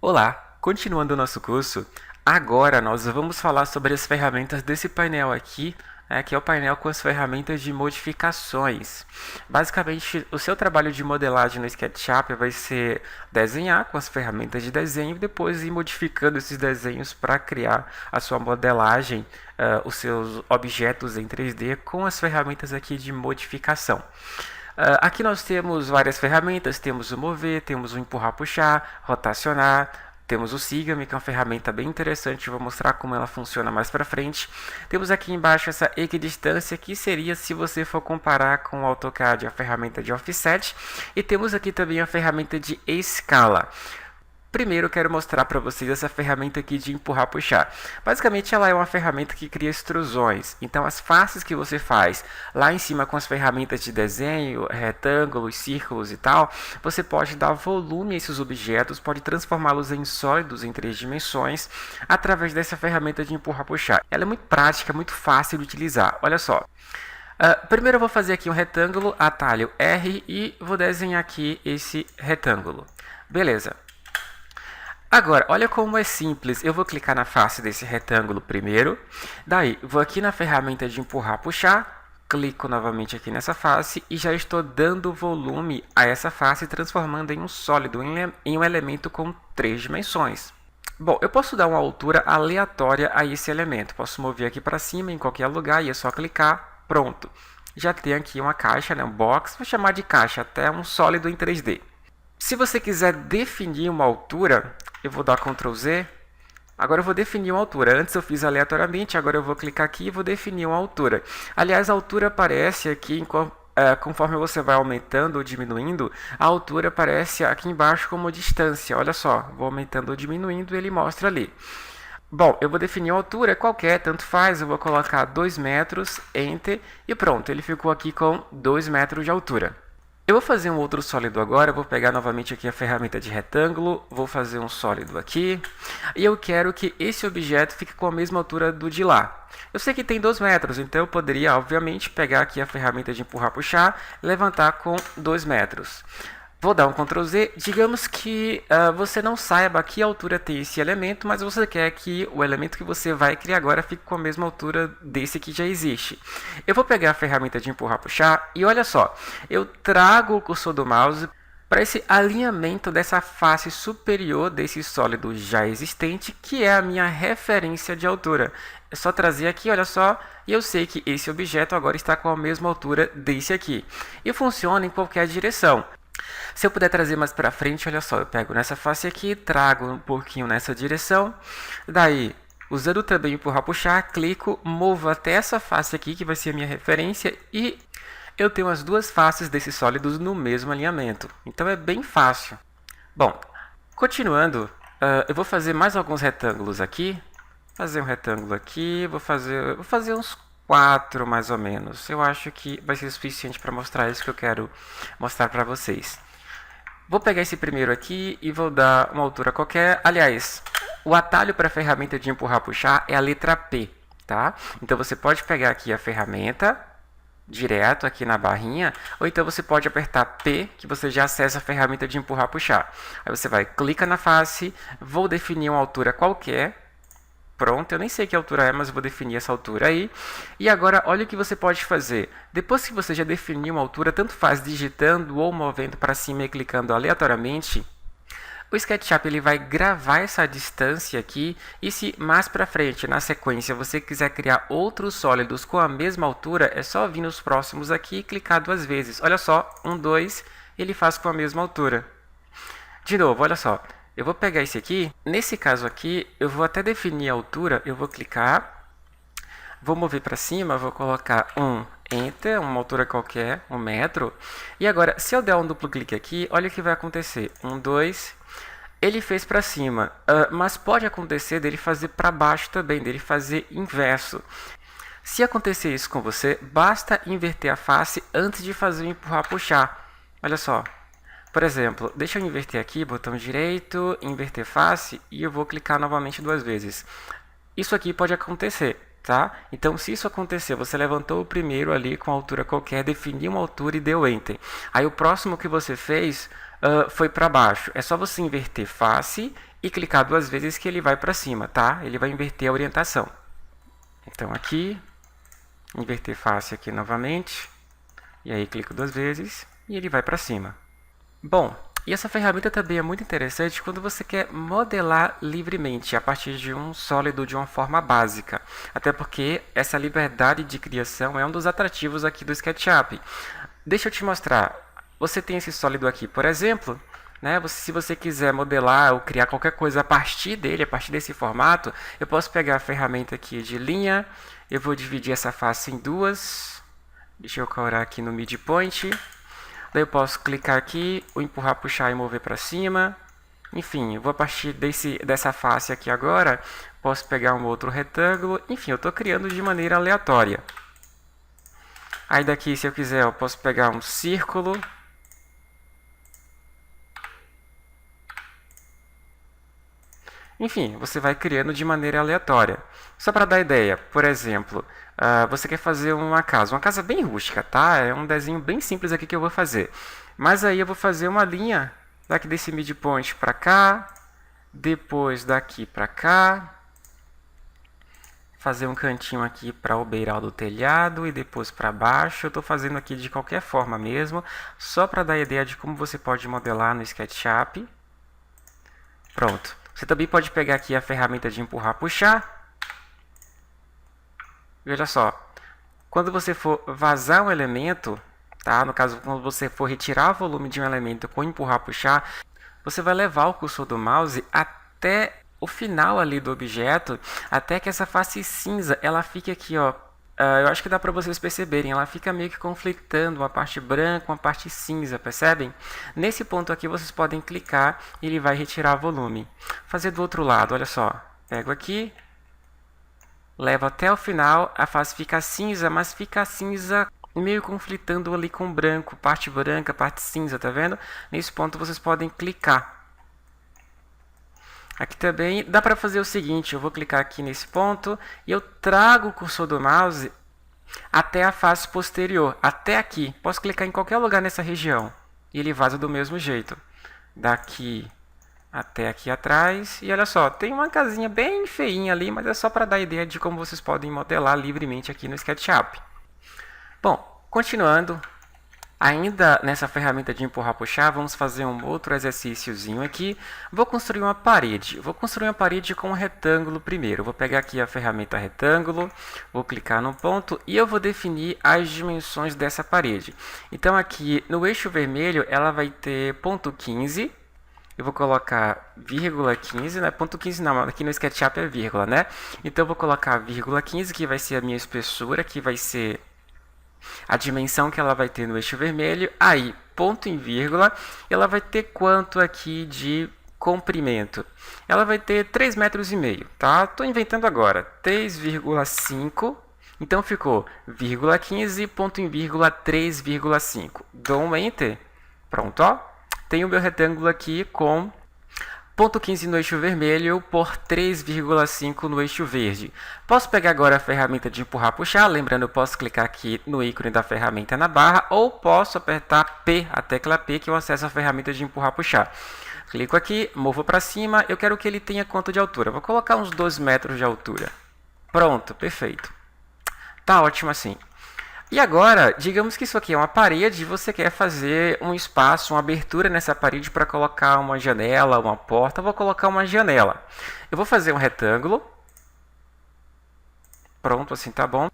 Olá, continuando o nosso curso, agora nós vamos falar sobre as ferramentas desse painel aqui, que é o painel com as ferramentas de modificações. Basicamente, o seu trabalho de modelagem no SketchUp vai ser desenhar com as ferramentas de desenho e depois ir modificando esses desenhos para criar a sua modelagem, os seus objetos em 3D com as ferramentas aqui de modificação. Aqui nós temos várias ferramentas, temos o mover, temos o empurrar, puxar, rotacionar, temos o Sigame, que é uma ferramenta bem interessante, vou mostrar como ela funciona mais para frente. Temos aqui embaixo essa equidistância, que seria se você for comparar com o AutoCAD, a ferramenta de offset. E temos aqui também a ferramenta de escala. Primeiro eu quero mostrar para vocês essa ferramenta aqui de empurrar puxar. Basicamente ela é uma ferramenta que cria extrusões. Então as faces que você faz lá em cima com as ferramentas de desenho, retângulos, círculos e tal, você pode dar volume a esses objetos, pode transformá-los em sólidos em 3 dimensões através dessa ferramenta de empurrar puxar. Ela é muito prática, muito fácil de utilizar. Olha só. Primeiro eu vou fazer aqui um retângulo, atalho R, e vou desenhar aqui esse retângulo. Beleza. Agora, olha como é simples. Eu vou clicar na face desse retângulo primeiro. Daí, vou aqui na ferramenta de empurrar, puxar. Clico novamente aqui nessa face e já estou dando volume a essa face, transformando em um sólido, em um elemento com 3 dimensões. Bom, eu posso dar uma altura aleatória a esse elemento. Posso mover aqui para cima em qualquer lugar e é só clicar. Pronto. Já tem aqui uma caixa, um box. Vou chamar de caixa, até um sólido em 3D. Se você quiser definir uma altura, eu vou dar Ctrl Z. Agora eu vou definir uma altura. Antes eu fiz aleatoriamente, agora eu vou clicar aqui e vou definir uma altura. Aliás, a altura aparece aqui, conforme você vai aumentando ou diminuindo, a altura aparece aqui embaixo como distância. Olha só, vou aumentando ou diminuindo e ele mostra ali. Bom, eu vou definir uma altura qualquer, tanto faz, eu vou colocar 2 metros, Enter, e pronto, ele ficou aqui com 2 metros de altura. Eu vou fazer um outro sólido agora, vou pegar novamente aqui a ferramenta de retângulo, vou fazer um sólido aqui, e eu quero que esse objeto fique com a mesma altura do de lá. Eu sei que tem 2 metros, então eu poderia, obviamente, pegar aqui a ferramenta de empurrar, puxar, levantar com 2 metros. Vou dar um Ctrl Z, digamos que você não saiba a que altura tem esse elemento, mas você quer que o elemento que você vai criar agora fique com a mesma altura desse que já existe. Eu vou pegar a ferramenta de empurrar, puxar e olha só, eu trago o cursor do mouse para esse alinhamento dessa face superior desse sólido já existente, que é a minha referência de altura. É só trazer aqui, olha só, e eu sei que esse objeto agora está com a mesma altura desse aqui. E funciona em qualquer direção. Se eu puder trazer mais para frente, olha só, eu pego nessa face aqui, trago um pouquinho nessa direção, daí, usando também empurrar, puxar, clico, movo até essa face aqui, que vai ser a minha referência, e eu tenho as duas faces desses sólidos no mesmo alinhamento. Então é bem fácil. Bom, continuando, eu vou fazer mais alguns retângulos aqui. Fazer um retângulo aqui, vou fazer uns 4 mais ou menos. Eu acho que vai ser suficiente para mostrar isso que eu quero mostrar para vocês. Vou pegar esse primeiro aqui e vou dar uma altura qualquer. Aliás, o atalho para a ferramenta de empurrar, puxar é a letra P, tá? Então você pode pegar aqui a ferramenta direto aqui na barrinha, ou então você pode apertar P, que você já acessa a ferramenta de empurrar, puxar. Aí você vai, clica na face, vou definir uma altura qualquer. Pronto, eu nem sei que altura é, mas eu vou definir essa altura aí. E agora, olha o que você pode fazer. Depois que você já definiu uma altura, tanto faz digitando ou movendo para cima e clicando aleatoriamente, o SketchUp ele vai gravar essa distância aqui. E se mais para frente, na sequência, você quiser criar outros sólidos com a mesma altura, é só vir nos próximos aqui e clicar 2 vezes. Olha só, 1, 2, ele faz com a mesma altura. De novo, olha só. Eu vou pegar esse aqui, nesse caso aqui, eu vou até definir a altura, eu vou clicar, vou mover para cima, vou colocar um Enter, uma altura qualquer, 1 metro, e agora, se eu der um duplo clique aqui, olha o que vai acontecer, 1, 2, ele fez para cima, mas pode acontecer dele fazer para baixo também, dele fazer inverso. Se acontecer isso com você, basta inverter a face antes de fazer o empurrar, puxar, olha só. Por exemplo, deixa eu inverter aqui, botão direito, inverter face, e eu vou clicar novamente 2 vezes. Isso aqui pode acontecer, tá? Então, se isso acontecer, você levantou o primeiro ali com altura qualquer, definiu uma altura e deu Enter. Aí o próximo que você fez, foi para baixo. É só você inverter face e clicar 2 vezes que ele vai para cima, tá? Ele vai inverter a orientação. Então aqui, inverter face aqui novamente, e aí clico 2 vezes e ele vai para cima. Bom, e essa ferramenta também é muito interessante quando você quer modelar livremente a partir de um sólido de uma forma básica. Até porque essa liberdade de criação é um dos atrativos aqui do SketchUp. Deixa eu te mostrar. Você tem esse sólido aqui, por exemplo, né? Se você quiser modelar ou criar qualquer coisa a partir dele, a partir desse formato, eu posso pegar a ferramenta aqui de linha, eu vou dividir essa face em duas. Deixa eu colar aqui no midpoint. Daí eu posso clicar aqui, ou empurrar, puxar e mover para cima. Enfim, eu vou a partir dessa face aqui agora, posso pegar um outro retângulo. Enfim, eu estou criando de maneira aleatória. Aí daqui, se eu quiser, eu posso pegar um círculo. Enfim, você vai criando de maneira aleatória. Só para dar ideia, por exemplo, você quer fazer uma casa bem rústica, tá? É um desenho bem simples aqui que eu vou fazer. Mas aí eu vou fazer uma linha daqui desse midpoint para cá, depois daqui para cá, fazer um cantinho aqui para o beiral do telhado e depois para baixo. Eu estou fazendo aqui de qualquer forma mesmo, só para dar ideia de como você pode modelar no SketchUp. Pronto. Você também pode pegar aqui a ferramenta de empurrar, puxar. Veja só, quando você for vazar um elemento, tá? No caso, quando você for retirar o volume de um elemento com empurrar, puxar, você vai levar o cursor do mouse até o final ali do objeto, até que essa face cinza, ela fique aqui, ó. Eu acho que dá para vocês perceberem, ela fica meio que conflitando uma parte branca, uma parte cinza, percebem? Nesse ponto aqui vocês podem clicar e ele vai retirar volume. Fazer do outro lado, olha só. Pego aqui, levo até o final, a face fica cinza, mas fica cinza meio conflitando ali com branco, parte branca, parte cinza, tá vendo? Nesse ponto vocês podem clicar. Aqui também dá para fazer o seguinte, eu vou clicar aqui nesse ponto e eu trago o cursor do mouse até a face posterior, até aqui. Posso clicar em qualquer lugar nessa região e ele vaza do mesmo jeito. Daqui até aqui atrás. E olha só, tem uma casinha bem feinha ali, mas é só para dar ideia de como vocês podem modelar livremente aqui no SketchUp. Bom, continuando. Ainda nessa ferramenta de empurrar puxar, vamos fazer um outro exercíciozinho aqui. Vou construir uma parede. Vou construir uma parede com um retângulo primeiro. Vou pegar aqui a ferramenta retângulo, vou clicar no ponto e eu vou definir as dimensões dessa parede. Então aqui no eixo vermelho ela vai ter ponto 15. Eu vou colocar vírgula 15, né? Ponto 15 não, aqui no SketchUp é vírgula, né? Então eu vou colocar vírgula 15, que vai ser a minha espessura, que vai ser a dimensão que ela vai ter no eixo vermelho. Aí, ponto em vírgula, ela vai ter quanto aqui de comprimento? Ela vai ter 3,5 metros, tá? Estou inventando agora, 3,5. Então ficou vírgula 15, ponto em vírgula, 3,5. Dou um Enter. Pronto, ó. Tenho o meu retângulo aqui com ponto 15 no eixo vermelho por 3,5 no eixo verde. Posso pegar agora a ferramenta de empurrar, puxar. Lembrando, eu posso clicar aqui no ícone da ferramenta na barra ou posso apertar P, a tecla P, que eu acesso a ferramenta de empurrar, puxar. Clico aqui, movo para cima. Eu quero que ele tenha quanto de altura? Vou colocar uns 2 metros de altura. Pronto, perfeito. Tá ótimo assim. E agora, digamos que isso aqui é uma parede e você quer fazer um espaço, uma abertura nessa parede para colocar uma janela, uma porta. Eu vou colocar uma janela. Eu vou fazer um retângulo. Pronto, assim tá bom.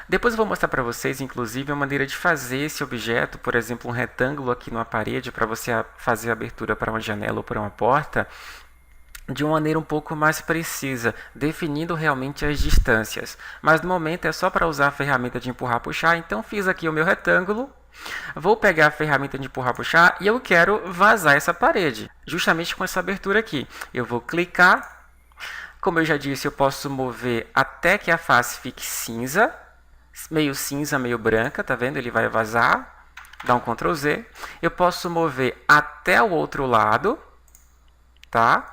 Depois eu vou mostrar para vocês, inclusive, a maneira de fazer esse objeto, por exemplo, um retângulo aqui numa parede, para você fazer a abertura para uma janela ou para uma porta, de uma maneira um pouco mais precisa, definindo realmente as distâncias. Mas no momento é só para usar a ferramenta de empurrar, puxar. Então fiz aqui o meu retângulo, vou pegar a ferramenta de empurrar, puxar e eu quero vazar essa parede, justamente com essa abertura aqui. Eu vou clicar, como eu já disse, eu posso mover até que a face fique cinza, meio branca, tá vendo? Ele vai vazar, dá um Ctrl Z. Eu posso mover até o outro lado, tá?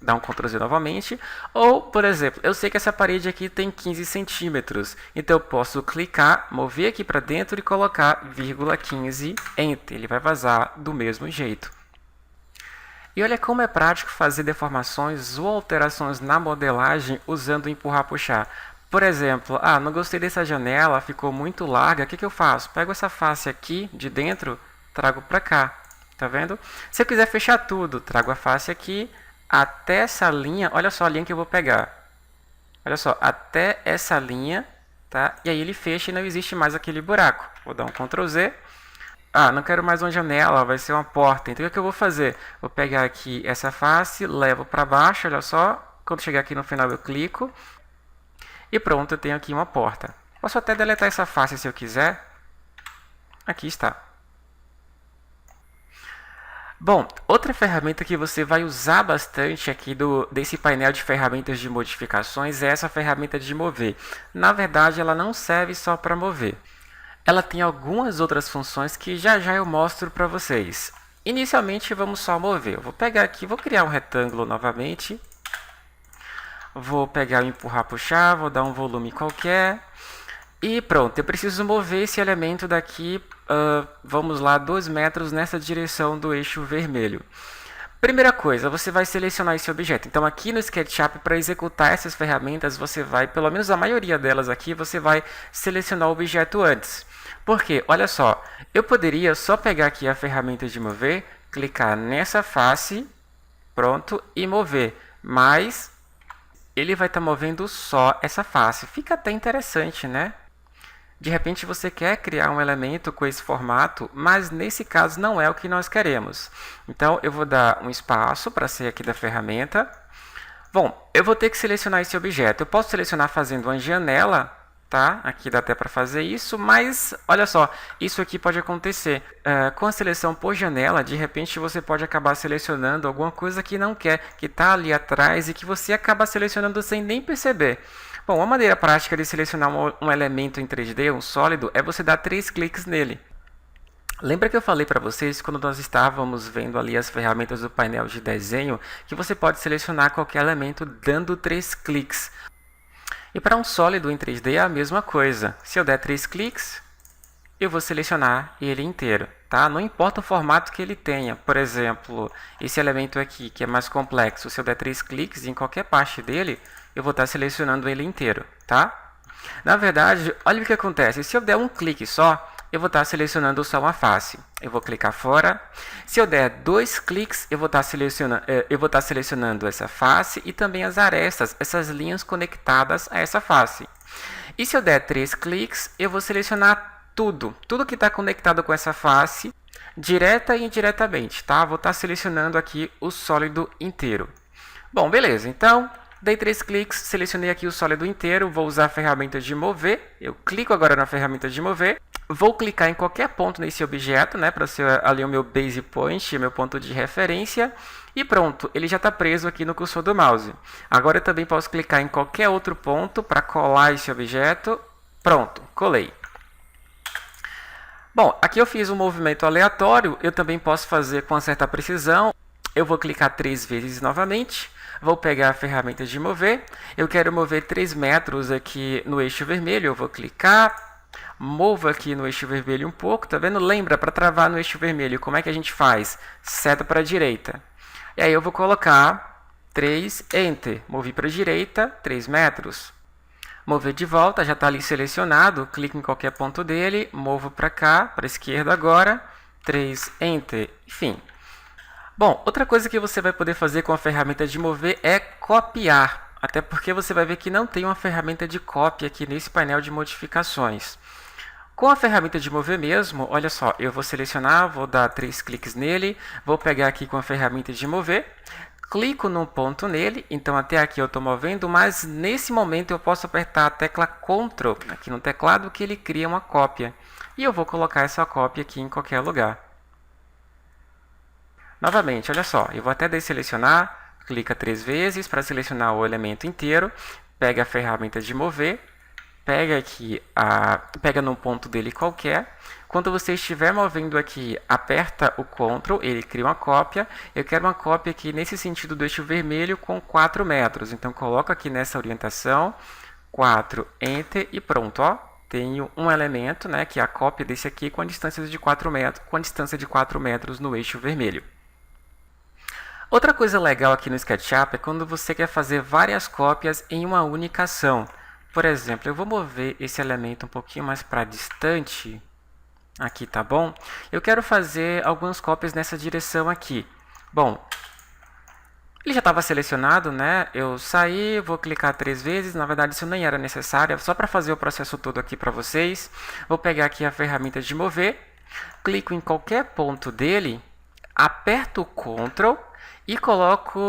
Dá um Ctrl Z novamente. Ou, por exemplo, eu sei que essa parede aqui tem 15 centímetros. Então, eu posso clicar, mover aqui para dentro e colocar vírgula 15, Enter. Ele vai vazar do mesmo jeito. E olha como é prático fazer deformações ou alterações na modelagem usando o empurrar puxar. Por exemplo, não gostei dessa janela, ficou muito larga, o que eu faço? Pego essa face aqui de dentro, trago para cá, tá vendo? Se eu quiser fechar tudo, trago a face aqui, até essa linha, olha só a linha que eu vou pegar. Olha só, até essa linha, tá? E aí ele fecha e não existe mais aquele buraco. Vou dar um Ctrl Z. Não quero mais uma janela, vai ser uma porta. Então o que eu vou fazer? Vou pegar aqui essa face, levo para baixo, olha só. Quando chegar aqui no final eu clico. E pronto, eu tenho aqui uma porta. Posso até deletar essa face se eu quiser. Aqui está. Bom, outra ferramenta que você vai usar bastante aqui desse painel de ferramentas de modificações é essa ferramenta de mover. Na verdade, ela não serve só para mover. Ela tem algumas outras funções que já eu mostro para vocês. Inicialmente, vamos só mover. Eu vou pegar aqui, vou criar um retângulo novamente. Vou pegar o empurrar, puxar, vou dar um volume qualquer. E pronto, eu preciso mover esse elemento daqui, vamos lá, 2 metros nessa direção do eixo vermelho. Primeira coisa, você vai selecionar esse objeto. Então aqui no SketchUp, para executar essas ferramentas, você vai, pelo menos a maioria delas aqui, você vai selecionar o objeto antes. Por quê? Olha só, eu poderia só pegar aqui a ferramenta de mover, clicar nessa face, pronto, e mover. Mas ele vai estar movendo só essa face. Fica até interessante, né? De repente você quer criar um elemento com esse formato, mas nesse caso não é o que nós queremos. Então eu vou dar um espaço para sair aqui da ferramenta. Bom, eu vou ter que selecionar esse objeto. Eu posso selecionar fazendo uma janela, tá? Aqui dá até para fazer isso, mas olha só, isso aqui pode acontecer. Com a seleção por janela, de repente você pode acabar selecionando alguma coisa que não quer, que está ali atrás e que você acaba selecionando sem nem perceber. Bom, uma maneira prática de selecionar um elemento em 3D, um sólido, é você dar 3 cliques nele. Lembra que eu falei para vocês, quando nós estávamos vendo ali as ferramentas do painel de desenho, que você pode selecionar qualquer elemento dando 3 cliques. E para um sólido em 3D é a mesma coisa. Se eu der 3 cliques, eu vou selecionar ele inteiro, tá? Não importa o formato que ele tenha. Por exemplo, esse elemento aqui, que é mais complexo, se eu der 3 cliques em qualquer parte dele, eu vou estar selecionando ele inteiro, tá? Na verdade, olha o que acontece. Se eu der um clique só, eu vou estar selecionando só uma face. Eu vou clicar fora. Se eu der 2 cliques, eu vou estar selecionando essa face e também as arestas, essas linhas conectadas a essa face. E se eu der 3 cliques, eu vou selecionar tudo que está conectado com essa face, direta e indiretamente, tá? Vou estar selecionando aqui o sólido inteiro. Bom, beleza. Então, dei 3 cliques, selecionei aqui o sólido inteiro, vou usar a ferramenta de mover. Eu clico agora na ferramenta de mover. Vou clicar em qualquer ponto nesse objeto, né, para ser ali o meu base point, meu ponto de referência. E pronto, ele já está preso aqui no cursor do mouse. Agora eu também posso clicar em qualquer outro ponto para colar esse objeto. Pronto, colei. Bom, aqui eu fiz um movimento aleatório, eu também posso fazer com uma certa precisão. Eu vou clicar 3 vezes novamente. Vou pegar a ferramenta de mover. Eu quero mover 3 metros aqui no eixo vermelho. Eu vou clicar. Movo aqui no eixo vermelho um pouco. Tá vendo? Lembra, para travar no eixo vermelho, como é que a gente faz? Seta para a direita. E aí eu vou colocar 3, Enter. Movi para a direita, 3 metros. Mover de volta, já está ali selecionado. Clico em qualquer ponto dele. Movo para cá, para a esquerda agora. 3, Enter. Enfim. Bom, outra coisa que você vai poder fazer com a ferramenta de mover é copiar, até porque você vai ver que não tem uma ferramenta de cópia aqui nesse painel de modificações. Com a ferramenta de mover mesmo, olha só, eu vou selecionar, vou dar 3 cliques nele, vou pegar aqui com a ferramenta de mover, clico num ponto nele, então até aqui eu estou movendo, mas nesse momento eu posso apertar a tecla Ctrl aqui no teclado que ele cria uma cópia. E eu vou colocar essa cópia aqui em qualquer lugar. Novamente, olha só, eu vou até desselecionar, clica 3 vezes para selecionar o elemento inteiro, pega a ferramenta de mover, pega aqui, pega num ponto dele qualquer. Quando você estiver movendo aqui, aperta o Ctrl, ele cria uma cópia. Eu quero uma cópia aqui nesse sentido do eixo vermelho com 4 metros. Então, coloco aqui nessa orientação, 4, Enter e pronto. Ó, tenho um elemento, né, que é a cópia desse aqui com a distância de 4 metros, no eixo vermelho. Outra coisa legal aqui no SketchUp é quando você quer fazer várias cópias em uma única ação. Por exemplo, eu vou mover esse elemento um pouquinho mais para distante. Aqui, tá bom? Eu quero fazer algumas cópias nessa direção aqui. Bom, ele já estava selecionado, né? Eu saí, vou clicar 3 vezes. Na verdade, isso nem era necessário, só para fazer o processo todo aqui para vocês. Vou pegar aqui a ferramenta de mover, clico em qualquer ponto dele, aperto o Ctrl e coloco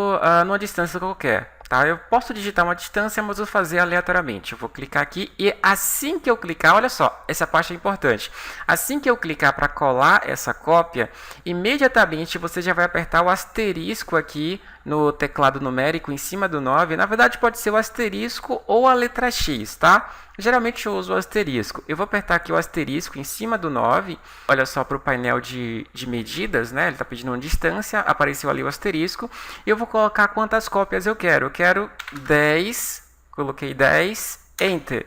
numa distância qualquer. Tá? Eu posso digitar uma distância, mas vou fazer aleatoriamente. Eu vou clicar aqui e assim que eu clicar, olha só, essa parte é importante. Assim que eu clicar para colar essa cópia, imediatamente você já vai apertar o asterisco aqui no teclado numérico em cima do 9. Na verdade, pode ser o asterisco ou a letra X, tá? Geralmente eu uso o asterisco. Eu vou apertar aqui o asterisco em cima do 9. Olha só para o painel de medidas, né? Ele está pedindo uma distância, apareceu ali o asterisco. E eu vou colocar quantas cópias eu quero. Eu quero 10, coloquei 10, Enter.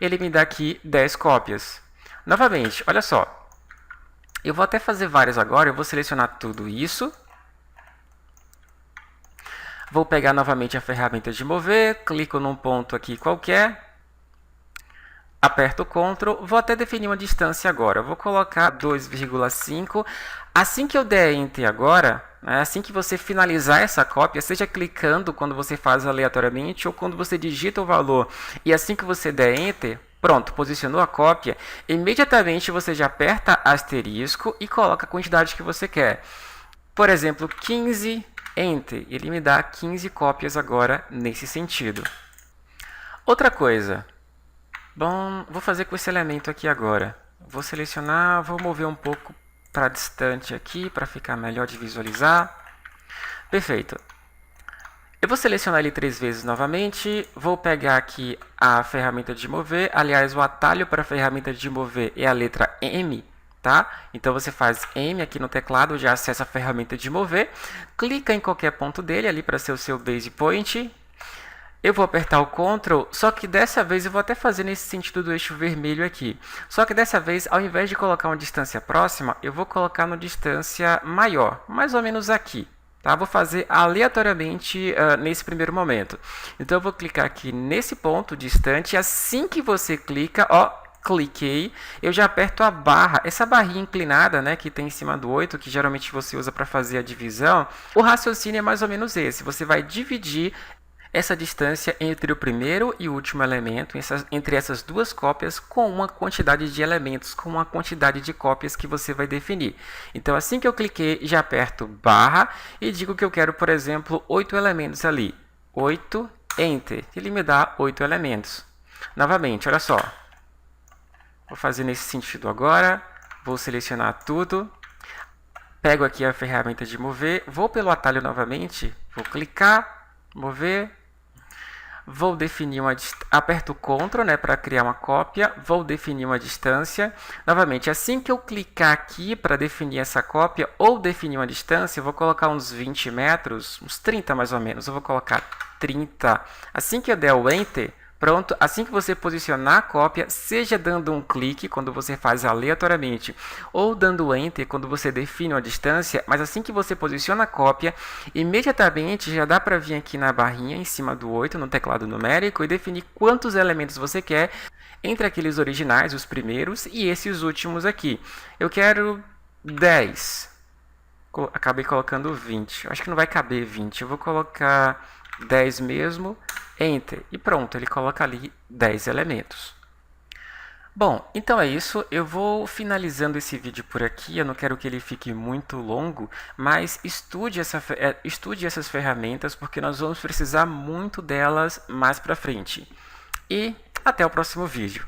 Ele me dá aqui 10 cópias. Novamente, olha só. Eu vou até fazer várias agora. Eu vou selecionar tudo isso. Vou pegar novamente a ferramenta de mover, clico num ponto aqui qualquer, aperto o Ctrl, vou até definir uma distância agora. Vou colocar 2,5. Assim que eu der Enter agora, né, assim que você finalizar essa cópia, seja clicando quando você faz aleatoriamente ou quando você digita o valor, e assim que você der Enter, pronto, posicionou a cópia, imediatamente você já aperta asterisco e coloca a quantidade que você quer. Por exemplo, 15, Enter. Ele me dá 15 cópias agora nesse sentido. Outra coisa. Bom, vou fazer com esse elemento aqui agora. Vou selecionar, vou mover um pouco para distante aqui, para ficar melhor de visualizar. Perfeito. Eu vou selecionar ele 3 vezes novamente. Vou pegar aqui a ferramenta de mover. Aliás, o atalho para a ferramenta de mover é a letra M. Tá? Então você faz M aqui no teclado, já acessa a ferramenta de mover, clica em qualquer ponto dele ali para ser o seu base point. Eu vou apertar o Ctrl, só que dessa vez eu vou até fazer nesse sentido do eixo vermelho aqui. Só que dessa vez, ao invés de colocar uma distância próxima, eu vou colocar uma distância maior, mais ou menos aqui. Tá? Vou fazer aleatoriamente nesse primeiro momento. Então eu vou clicar aqui nesse ponto distante, e assim que você clica, ó, cliquei, eu já aperto a barra, essa barrinha inclinada, né, que tem em cima do 8, que geralmente você usa para fazer a divisão. O raciocínio é mais ou menos esse, você vai dividir essa distância entre o primeiro e o último elemento, entre essas duas cópias, com uma quantidade de elementos, com uma quantidade de cópias que você vai definir. Então, assim que eu cliquei, já aperto barra e digo que eu quero, por exemplo, 8 elementos ali. 8, Enter. Ele me dá 8 elementos. Novamente, olha só. Vou fazer nesse sentido agora, vou selecionar tudo, pego aqui a ferramenta de mover, vou pelo atalho novamente, vou clicar, mover, vou definir aperto o Ctrl, né, para criar uma cópia, vou definir uma distância. Novamente, assim que eu clicar aqui para definir essa cópia ou definir uma distância, eu vou colocar uns 20 metros, uns 30 mais ou menos, eu vou colocar 30. Assim que eu der o Enter, pronto, assim que você posicionar a cópia, seja dando um clique quando você faz aleatoriamente, ou dando Enter quando você define uma distância, mas assim que você posiciona a cópia, imediatamente já dá para vir aqui na barrinha em cima do 8, no teclado numérico, e definir quantos elementos você quer, entre aqueles originais, os primeiros, e esses últimos aqui. Eu quero 10. Acabei colocando 20. Acho que não vai caber 20. Eu vou colocar 10 mesmo. Enter. E pronto, ele coloca ali 10 elementos. Bom, então é isso. Eu vou finalizando esse vídeo por aqui. Eu não quero que ele fique muito longo, mas estude essas ferramentas, porque nós vamos precisar muito delas mais para frente. E até o próximo vídeo.